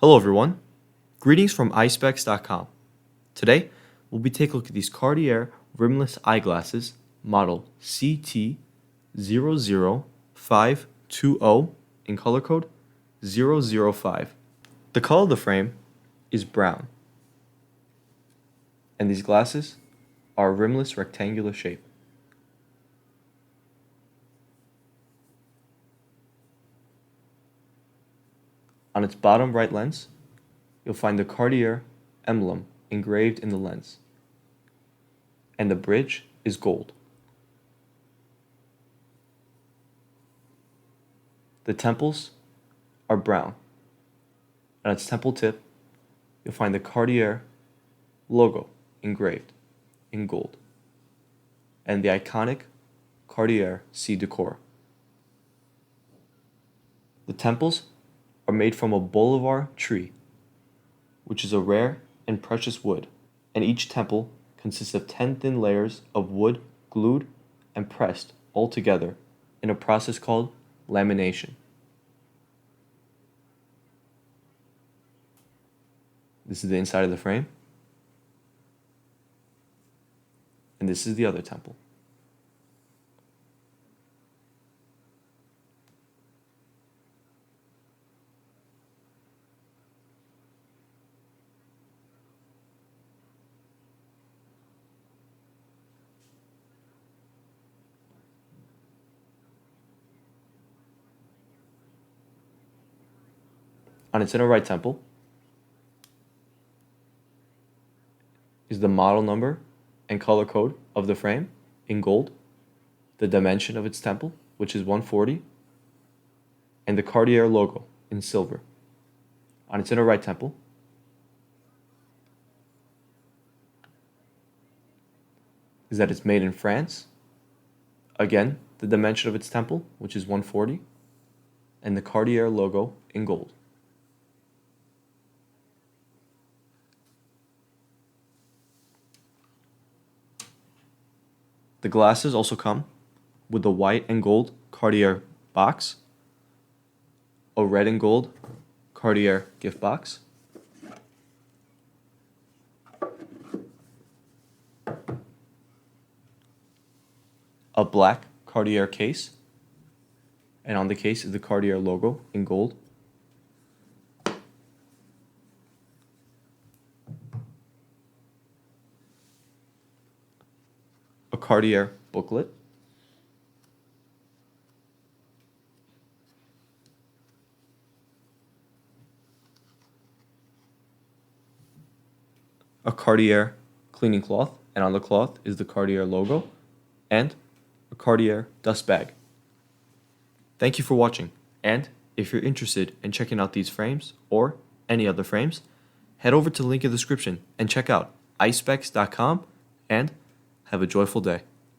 Hello everyone, greetings from Eyespecs.com. Today, we'll be taking a look at these Cartier rimless eyeglasses, model CT0052o in color code 005. The color of the frame is brown, and these glasses are a rimless rectangular shape. On its bottom right lens, you'll find the Cartier emblem engraved in the lens, and the bridge is gold. The temples are brown. On its temple tip, you'll find the Cartier logo engraved in gold, and the iconic Cartier Dècor. The temples are made from a bolivar tree, which is a rare and precious wood, and each temple consists of 10 thin layers of wood glued and pressed all together in a process called lamination. This is the inside of the frame, and this is the other temple. On its inner right temple is the model number and color code of the frame in gold, the dimension of its temple, which is 140, and the Cartier logo in silver. On its inner right temple is that it's made in France, again, the dimension of its temple, which is 140, and the Cartier logo in gold. The glasses also come with the white and gold Cartier box, a red and gold Cartier gift box, a black Cartier case, and on the case is the Cartier logo in gold, a Cartier booklet, a Cartier cleaning cloth, and on the cloth is the Cartier logo, and a Cartier dust bag. Thank you for watching, and if you're interested in checking out these frames or any other frames, head over to the link in the description and check out eyespecs.com and have a joyful day.